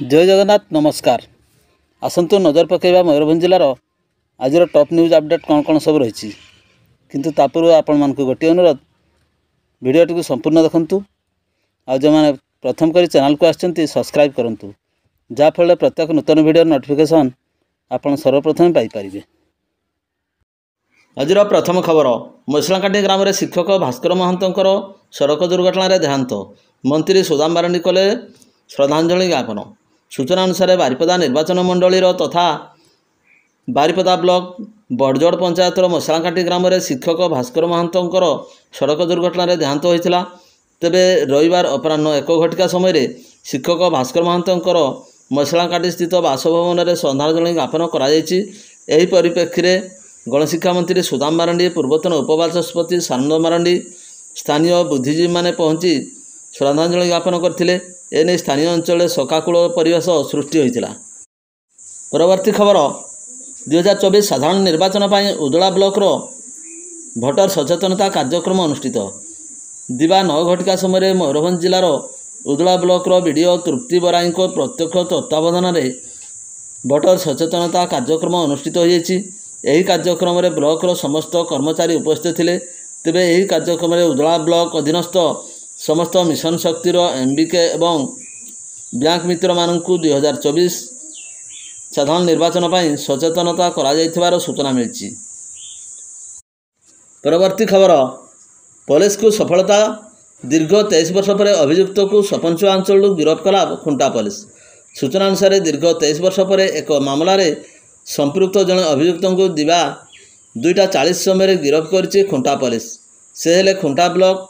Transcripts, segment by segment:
जय जगन्नाथ नमस्कार। आसतु नजर पकेबा मयूरभंज जिलार आज टॉप न्यूज अपडेट कौन कौन सब रही किंतु तापूर्व आपण मान गोटे अनुरोध भिडियोटी को संपूर्ण देखंतु आ जो मैंने प्रथम कर चैनल को आछंती सब्सक्राइब करंतु जाफल प्रत्येक नूतन भिडियो नोटिफिकेशन आपण सर्वप्रथम पाई परिबे। आज प्रथम खबर मसलाकाटी ग्राम में शिक्षक भास्कर महंतर सड़क दुर्घटना देहांत मंत्री सुदाम मारांडी कले श्रद्धांजलि ज्ञापन। सूचना अनुसार बारिपदा निर्वाचन मंडलीर तथा बारिपदा ब्लॉक बड़जोड़ पंचायतर मसलाकाटी ग्राम में शिक्षक भास्कर महंतर सड़क दुर्घटना देहांत होता। तेबे रविवार अपराह्न 1 घटिका समय शिक्षक भास्कर महंतर मसलाकाटी स्थित बासभवन में श्रद्धांजलि ज्ञापन कर परिप्रेक्षी में गणशिक्षा मंत्री सुदाम मारांडी पूर्वतन उपबाचस्पति सानंद मारांडी स्थानीय बुद्धिजीवी माने पहुंची श्रद्धांजलि ज्ञापन करथिले। एने स्थानीय अंचल शोकाकूल परिवेश सृष्टि होइतिला। परवर्ती खबर 2024 साधारण निर्वाचन पर उदला ब्लॉकर भोटर सचेतनता कार्यक्रम अनुष्ठित। दिवा 9 घटिका समय मयूरभंज जिलार उदला ब्लॉकर बीडीओ तृप्ति बराई प्रत्यक्ष तत्वावधान में भोटर सचेतनता कार्यक्रम अनुष्ठित होइछि। यही कार्यक्रम में ब्लॉकर समस्त कर्मचारी उपस्थित थे। तेबे यही कार्यक्रम में उदला ब्लॉक अधीनस्थ समस्त मिशन शक्तिर एमबीके एवं बैंक मित्र मानू 2024 साधारण निर्वाचन पर सचेतनता करा सूचना मिली। परवर्ती खबर पुलिस को सफलता। दीर्घ 23 वर्ष पर अभियुक्त को सपंचुआ अंचल गिरफ्त कला खुंटा पुलिस। सूचना अनुसार दीर्घ 23 वर्ष पर एक मामलें संपृक्त जड़े अभियुक्त को दिवा 2:40 समय गिरफ्त कर खुंटा पुलिस। से हेले खुंटा ब्लॉक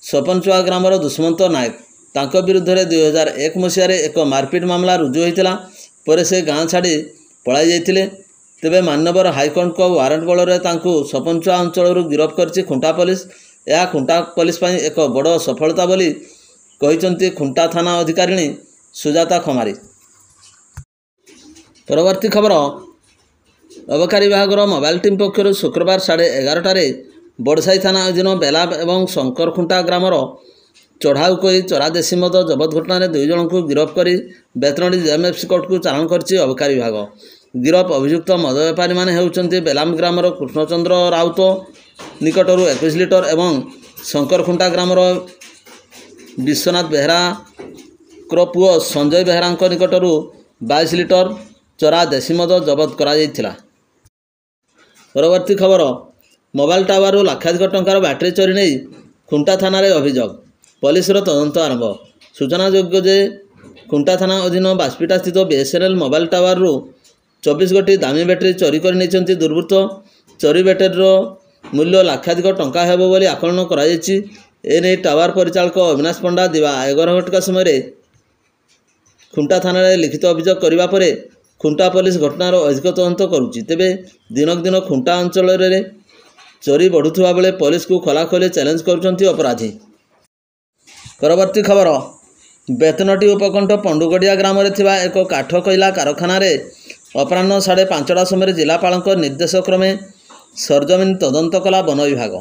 सपंचुआ ग्रामर दुष्मंत नायक। तांको विरुद्ध में 2001 मसीह एक मारपिट मामला रुजु होता पर से गाँ छाड़ी पलाई जाते। तेबे मान्यवर हाईकोर्ट को वारंट बल में सपंचुआ अंचल गिरफ्त कर खुंटा पुलिस। यह खुंटा पुलिस एक बड़ सफलता बोली कहिसंती खुंटा थाना अधिकारिणी सुजाता खमारी। परवर्ती खबर अबकारी विभाग मोबाइल टीम पक्षर शुक्रवार 11:30 बड़साई थाना अधीन बेला एवं शंकरखुंटा ग्रामर चढ़ाऊ कोई चरा देशी मद जबत घटना में 2 जन को गिरफ्त कर बेतनडी जेएमएफसी कोर्ट को चालाण कर अबकारी विभाग। गिरफ अभियुक्त मद बेपारी माने हेउचंती बेलाम ग्रामर कृष्णचंद्र राउत निकटर 21 लिटर एवं शंकरखुंटा ग्रामर विश्वनाथ बेहरा पुओ संजय बेहरा निकटर 22 लिटर चरा देशी मद जबत करा। परवर्ती खबर मोबाइल टावर लाखाधिक टंकार बैटरी चोरी नहीं खुंटा थाना अभियोग। पुलिस तदंत आरंभ। सूचनायोग्य जे खुंटा थाना अधीन बास्पिटा स्थित बीएसएनएल मोबाइल टावर 24 गोटी दामी बैटरी चोरी कर नहीं दुर्वृत्त। चोरी बैटरी मूल्य लाखाधिक टंका हेबो बोली आकलन कराଯାଇଛି। एने टावर परिचालक अविनाश पंडा दिवा 11 घटिका समय खुंटा थाना लिखित अभियोग करबा परे खुंटा पुलिस घटनार अधिक तदंत करुछि। तेबे दिनक दिन खुंटा अंचल रे चोरी बढ़ुवा बेले पुलिस को खोलाखोली चैलेंज करुछंती अपराधी। परवर्ती खबर बेतनटी उपकंठ पंडुगड़िया ग्राम में थिबा एक काठ कोइला कारखाना रे अपराह्न 5:30 समय जिलापाल निर्देश क्रमे सरजमीन तदंत कला वन विभाग।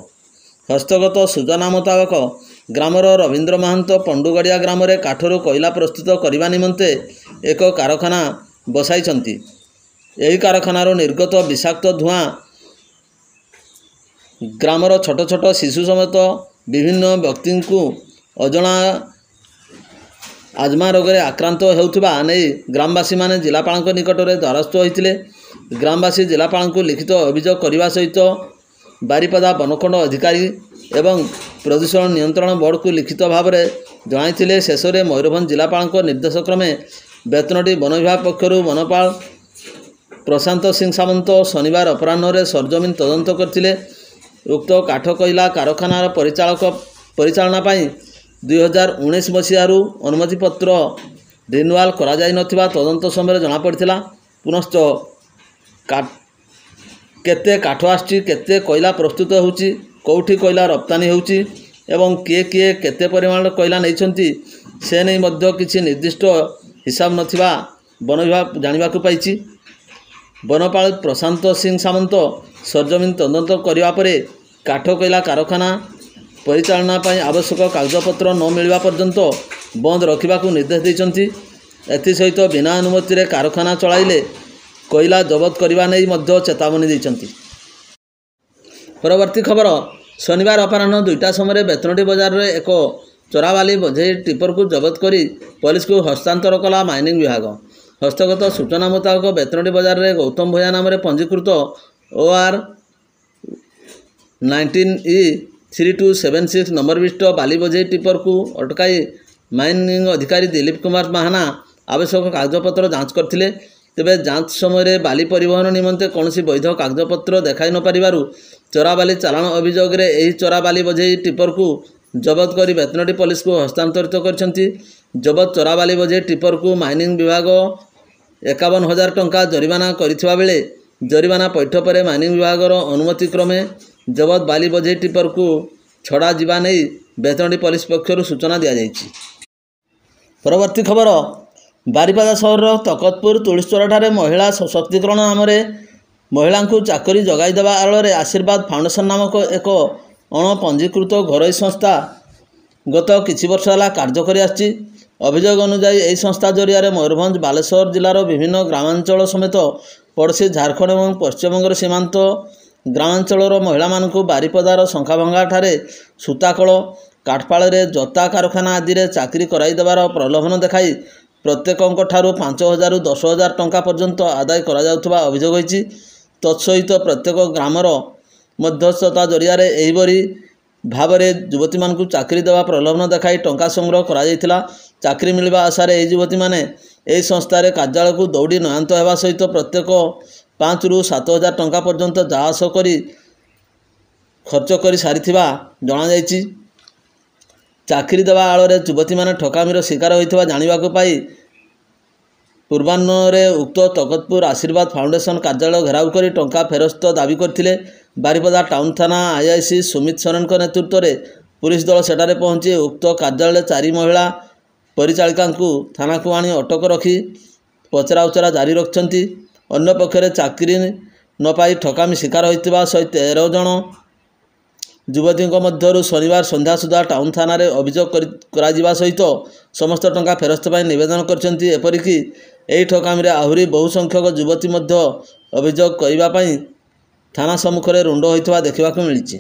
हस्तगत सूचना मुताबक ग्रामर रवींद्र महांत पंडुगड़िया ग्राम में काठरू कोइला प्रस्तुत करने निमंते एक कारखाना बसाइछंती। यही कारखानार निर्गत विषाक्त धुआं ग्रामर छोट छोट शिशु समेत विभिन्न व्यक्ति को अजना आजमा रोग में आक्रांत होउथिबा नै ग्रामवासी माने जिलापाल निकट में द्वारस्थ होइतिले। ग्रामवासी जिलापाल को लिखित अभियोग करने सहित बारिपदा बनखंड अधिकारी एवं प्रदूषण नियंत्रण बोर्ड को लिखित भाव में जणाइथिले। शेष में मयूरभंज जिलापाल निर्देश क्रमे बेतनटी वन विभाग पक्षर वनपाल प्रशांत सिंह सामंत शनिवार अपराह्न सरजमीन तदंत करथिले। उक्त काठ कोइला कारखानार परिचालना 2019 मसीहारू अनुमति पत्र रिन्युआल करा जाय नथिबा तदंत समय जना पड़िथिला। पुनश्च केते काठ आछि केते कोइला प्रस्तुत होउछि कोठी कोइला रप्तानी होउछि एवं किए किए केते परिमाण कोइला नैछंती से नै मध्य किछि निर्दिष्ट हिसाब नथिबा वन विभाग जानिबाकु पाइछि। वनपाल प्रशांत सिंह सामंत सरजमीन तदंत करने पर काठ कोइला कारखाना परिचालना आवश्यक कागजपत्र न मिलवा पर्यंत बंद रखा निर्देश देते। एसत बिना अनुमति कारखाना चलाइले कोयला जबत करने चेतावनी देती। परवर्ती खबर शनिवार अपराह्न 2टा समय बेतनटी बजार में एक चोराबाली बोझेई टिपर को जबत कर पुलिस को हस्तांतर कला माइनिंग विभाग। हस्तगत सूचना मुताबक बेतनटी बजार में गौतम भूया नाम पंजीकृत OR 19E3276 नंबर विशिष्ट बाली बोझेई टिपर को अटकाई माइनिंग अधिकारी दिलीप कुमार महाना आवश्यक कागजपत्र जांच करथिले। तेबे जांच समय बाली परिवहन निमंते कौन वैध कागजपत्र देखाई न पारिबारु चोराबाली चालाण अभियोग रे एही चोराबाली बोझेई टिपर को जबत कर बेतनटी पुलिस को हस्तांतरित करछंती। जबत चोराबाली बोझेई टिपर को माइनिंग विभाग 51,000 टंका जरिमाना करिथिबा बेले जरिमाना पैठ पर माइनिंग विभाग अनुमति क्रमे जबत बाली बोझेई टिपर को छड़ा जीवा नहीं बेतनटी पुलिस पक्षर सूचना दि जाइछि। परवर्ती खबर बारिपदा सहर तकतपुर तुलीचोरा महिला सशक्तिकरण नाम महिला को चाकरी जगाई देवा आड़ आशीर्वाद फाउंडेशन नामक एक अणपंजीकृत घरोई संस्था गत किछि वर्ष है कार्य कर आछि। अभियोग अनुसार यह संस्था जरिया मयूरभंज बालेश्वर जिलार विभिन्न ग्रामांचल समेत पड़ोशी झारखंड और पश्चिमबंग सीमांत ग्रामांचल महिला मानू बारिपदार शंखाभंगा ठारे सूताकल काठपाड़ जोता कारखाना आदि चाकरी कराइदेवार प्रलोभन देखाई प्रत्येक ठारू 5,000 ରୁ 10,000 टंका पर्यंत आदाय करा जाउथबा अभियोग होइछि। तत्सहित प्रत्येक ग्रामर मध्यस्थता जरिया एहिबरी भावरे युवती मानकु चाकरी देवा प्रलोभन देखाई टंका संग्रह करा जाइथिला। चाकरी मिलवा आशार एही युवती माने एही संस्थारे कार्यालय को दौड़ी नयांत हेबा सहित प्रत्येक 5,000 ରୁ 7,000 टंका पर्यंत जाहास करी खर्च कर सारिथिबा जणा जाइछि। चाकरी देवा आड़े युवती माने ठकामीर शिकार होइथिबा जानिबाकु पाई पूर्वाह्न उक्त तकतपुर आशीर्वाद फाउंडेशन कार्यालय घेराव कर टंका फेरस्त दाबी करथिले। बारिपदा टाउन थाना आईआईसी सुमित सोरेन नेतृत्व में पुलिस दल सेठारे पहुंची उक्त कार्यालय 4 महिला परिचालिका थाना को आनी अटक रखी पचरा उचरा जारी रखिंट। अन्य पक्षरे चाकरी न पाई ठकामी शिकार होइथिबा 113 जन युवती मध्यरु शनिवार संध्या सुधा टाउन थाना अभियोग करा सहित समस्त टंका फेरस्त पाई निवेदन करछंती। एपरिक एही ठकामी आहुरी बहु संख्यक युवती मध्य अभियोग करने थाना सम्मुख में रुंड होइथिबा देखिबाकु मिलिछि।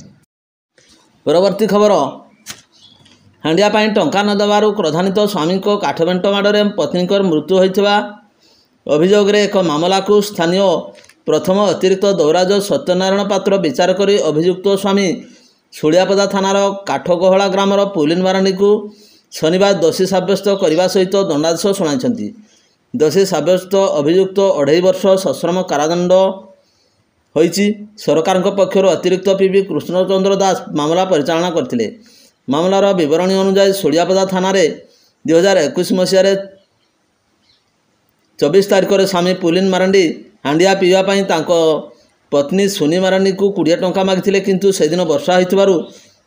परवर्ती खबर हांडिया पाई टंका न देवारु क्रोधान्वित स्वामी को काठबेंट माड़े पत्नी मृत्यु होइथिबा अभियोग रे एक मामला को स्थानीय प्रथम अतिरिक्त दौराज सत्यनारायण पात्र विचार करी अभियुक्त स्वामी सुलियापदा थानार काठगोहला ग्रामर पुलिन माराणी को शनिवार दोषी साब्यस्त करने सहित दंडादेश शुणाई। दोषी साब्यस्त अभियुक्त 2.5 वर्ष सश्रम कारादंड होइछि। सरकार पक्षर अतिरिक्त पीबी कृष्णचंद्र दास मामला परिचालना करथिले। मामलार विवरणी अनुसार सुलियापदा थाना 2021 मसीह 24 तारिख में स्वामी पुलिन मारांडी हांडिया पीवाई पत्नी सुनी मारांडी को 20 टंका मागिथिले किंतु से दिन वर्षा होइथिबारु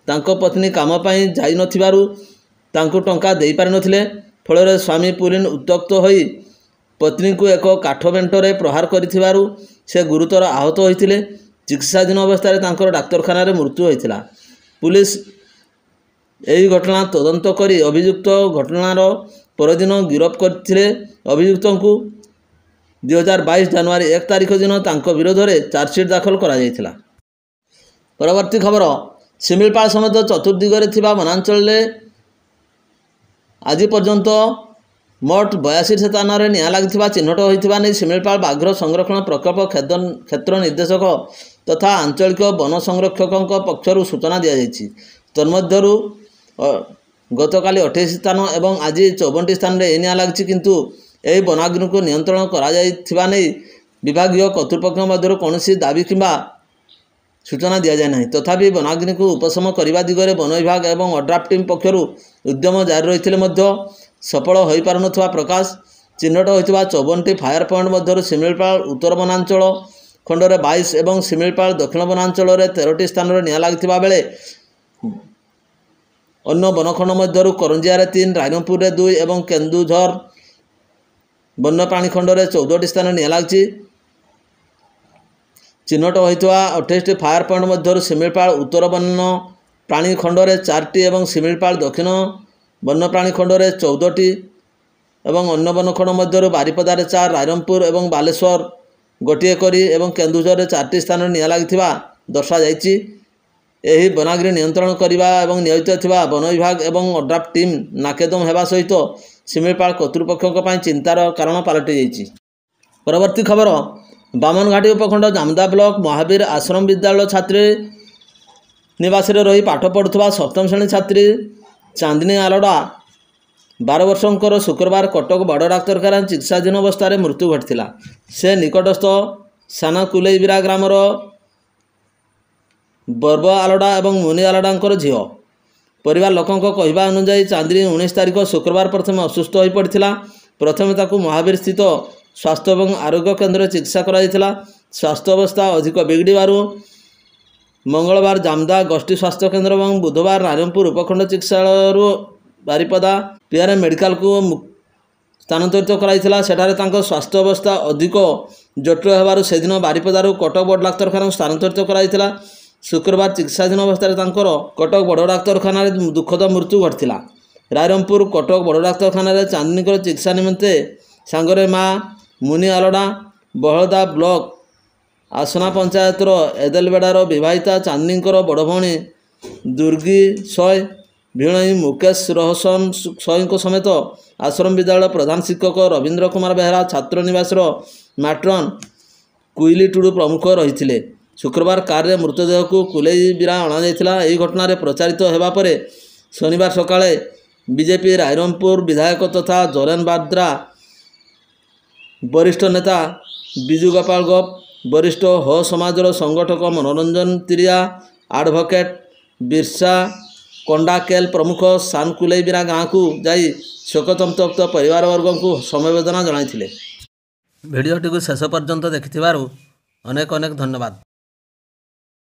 तांको पत्नी काम पाई जाई नथिबारु तांको टंका देई पारि नथिले। फल स्वामी पुलिन उत्तक्त होई पत्नी को एक काठ बेंटरे प्रहार करिथिबारु से गुरुतर आहत होइथिले। चिकित्साधीन अवस्था तांकर डाक्तरखाना मृत्यु होइथिला। पुलिस यही घटना तदंत करी अभियुक्त घटनार परदिन गिरफ करथिले। अभियुक्त को 2022 जनवरी 1 तारिख दिन तांको विरोध में चार्जसीट दाखल करा जायथिला। परवर्ती खबर शिमिलपाल समेत चतुर्दिगरे थिबा वनांचल आज पर्यंत मोट 82 स्थान में निआं लगी चिन्हट होता नहीं शिमिलपाल बाघ्र संरक्षण प्रकल्प क्षेत्र निर्देशक तथा आंचलिक वन संरक्षकों पक्षर सूचना दी जाइछि। तन्मध्यरु गतकाली 28 स्थान एवं आज 54 स्थान में निआं लगी किंतु यही वनाग्नि को नियंत्रण करा विभागीय कर्तृपक्ष मध्य कौन दाबी किंबा सूचना दि जाए ना। तथापि वनाग्नि को उपशम करने दिगरे वन विभाग एवं अड्राफ्ट टीम पक्षर उद्यम जारी रही सफल हो पार न प्रकाश। चिन्हट होता 54टी फायर पॉइंट मध्य शिमिलपाल उत्तर वनांचल खंडरे 22 और शिमिलपाल दक्षिण वनांचल 13टी स्थान में निआं लगी बेले अन्य वनखंड मध्य करंजिया 3, रायरंगपुर 2 और केन्दुझर वन्यप्राणी खंड में 14टी स्थान निआं लगी। चिन्हट होता 28टी फायर पॉइंट मध्य शिमिलपाल उत्तर वन्य प्राणी खंड में 4टी और शिमिलपाल दक्षिण वन्यप्राणी खंड में 14टी ଏବଂ ଅନ୍ୟ ବନଖଣ୍ଡ ମଧ୍ୟରୁ ବାରିପଦାରେ 4, ରାଇରଙ୍ଗପୁର ଏବଂ ବାଲେଶ୍ୱର ଗୋଟିଏ କରି ଏବଂ କେନ୍ଦୁଝରରେ 4ଟି ସ୍ଥାନରେ ନିଆଁ ଲାଗିଥିବା ଦର୍ଶାଯାଇଛି। ଏହି ବନାଗ୍ନି ନିୟନ୍ତ୍ରଣ କରିବା ଏବଂ ନିୟୋଜିତ ଥିବା ବନ ବିଭାଗ ଏବଂ ଓଡ୍ରାଫ୍ ଟିମ୍ ନାକେଦମ ହେବା ସହିତ ଶିମିଳିପାଳ କର୍ତ୍ତୃପକ୍ଷଙ୍କ ପାଇଁ ଚିନ୍ତାର କାରଣ ପାଲଟିଯାଇଛି। ପରବର୍ତ୍ତୀ ଖବର, ବାମନଘାଟି ଉପଖଣ୍ଡ ଜାମଦା ବ୍ଲକ ମହାବୀର ଆଶ୍ରମ ବିଦ୍ୟାଳୟ ଛାତ୍ରୀ ନିବାସରେ ରହି ପାଠ ପଢ଼ୁଥିବା 7ମ ଶ୍ରେଣୀ ଛାତ୍ରୀ ଚାନ୍ଦିନୀ ଆଲୋଡ଼ା 12 ବର୍ଷଙ୍କର ଶୁକ୍ରବାର କଟକ ବଡ଼ ଡାକ୍ତରଖାନାରେ ଚିକିତ୍ସାଧୀନ ଅବସ୍ଥାରେ ମୃତ୍ୟୁ ଘଟିଥିଲା। ସେ ନିକଟସ୍ଥ ସାନକୁଲେଇବିରା ଗ୍ରାମର ବର୍ବ ଆଲୋଡ଼ା ଏବଂ ମୁନି ଆଲୋଡ଼ାଙ୍କର ଝିଅ। ପରିବାର ଲୋକଙ୍କ କହିବା ଅନୁଯାୟୀ ଚାନ୍ଦିନୀ 19 ତାରିଖ ଶୁକ୍ରବାର ପ୍ରଥମେ ଅସୁସ୍ଥ ହୋଇପଡ଼ିଥିଲା। ପ୍ରଥମେ ତାକୁ ମହାବୀର ସ୍ଥିତ ସ୍ୱାସ୍ଥ୍ୟ ଏବଂ ଆରୋଗ୍ୟ କେନ୍ଦ୍ରରେ ଚିକିତ୍ସା କରାଯାଇଥିଲା। ସ୍ୱାସ୍ଥ୍ୟ ଅବସ୍ଥା ଅଧିକ ବିଗିଡ଼ିବାରୁ ମଙ୍ଗଳବାର ଜାମଦା ଗୋଷ୍ଠୀ ସ୍ୱାସ୍ଥ୍ୟ କେନ୍ଦ୍ର ଏବଂ ବୁଧବାର ରାଇରଙ୍ଗପୁର ଉପଖଣ୍ଡ ଚିକିତ୍ସାଳୟରୁ ବାରିପଦା ପିଆର୍ଏମ୍ ମେଡିକାଲକୁ ସ୍ଥାନାନ୍ତରିତ କରାଯାଇଥିଲା। ସେଠାରେ ତାଙ୍କ ସ୍ୱାସ୍ଥ୍ୟ ଅବସ୍ଥା ଅଧିକ ଜଟିଳ ହେବାରୁ ସେଦିନ ବାରିପଦାରୁ କଟକ ବଡ଼ ଡାକ୍ତରଖାନାକୁ ସ୍ଥାନାନ୍ତରିତ କରାଯାଇଥିଲା। ଶୁକ୍ରବାର ଚିକିତ୍ସାଧୀନ ଅବସ୍ଥାରେ ତାଙ୍କର କଟକ ବଡ଼ ଡାକ୍ତରଖାନାରେ ଦୁଃଖଦ ମୃତ୍ୟୁ ଘଟିଥିଲା। ରାଇରଙ୍ଗପୁର କଟକ ବଡ଼ ଡାକ୍ତରଖାନାରେ ଚାନ୍ଦିନୀଙ୍କର ଚିକିତ୍ସା ନିମନ୍ତେ ସାଙ୍ଗରେ ମା ମୁନି ଆଲୋଡ଼ା, ବହଳଦା ବ୍ଲକ ଆସନା ପଞ୍ଚାୟତର ଏଦେଲବେଡ଼ାର ବିବାହିତା ଚାନ୍ଦିନୀଙ୍କର ବଡ଼ ଭଉଣୀ ଦୁର୍ଗୀ ସୟ, ଭିଣୋଇ ମୁକେଶ ରୋହସନ ସୟଙ୍କ ସମେତ ଆଶ୍ରମ ବିଦ୍ୟାଳୟ ପ୍ରଧାନ ଶିକ୍ଷକ ରବୀନ୍ଦ୍ର କୁମାର ବେହେରା, ଛାତ୍ର ନିବାସର ମାଟ୍ରନ କୁଇଲି ଟୁଡୁ ପ୍ରମୁଖ ରହିଥିଲେ। ଶୁକ୍ରବାର କାରରେ ମୃତଦେହକୁ କୁଲେଇବିରା ଅଣାଯାଇଥିଲା। ଏହି ଘଟଣାରେ ପ୍ରଚାରିତ ହେବା ପରେ ଶନିବାର ସକାଳେ ବିଜେପି ରାଇରଙ୍ଗପୁର ବିଧାୟକ ତଥା ଜୋରେନ ବାଦ୍ରା ବରିଷ୍ଠ ନେତା ବିଜୁ ଗୋପାଳ ଗପ, ବରିଷ୍ଠ ହୋ ସମାଜର ସଂଗଠକ ମନୋରଞ୍ଜନ ତିରିଆ, ଆଡଭୋକେଟ୍ ବିର୍ସା କଣ୍ଡାକେଲ ପ୍ରମୁଖ ସାନକୁଲେଇବିରା ଗାଁକୁ ଯାଇ ଶୋକସନ୍ତପ୍ତ ପରିବାରବର୍ଗଙ୍କୁ ସମବେଦନା ଜଣାଇଥିଲେ। ଭିଡ଼ିଓଟିକୁ ଶେଷ ପର୍ଯ୍ୟନ୍ତ ଦେଖିଥିବାରୁ ଅନେକ ଅନେକ ଧନ୍ୟବାଦ।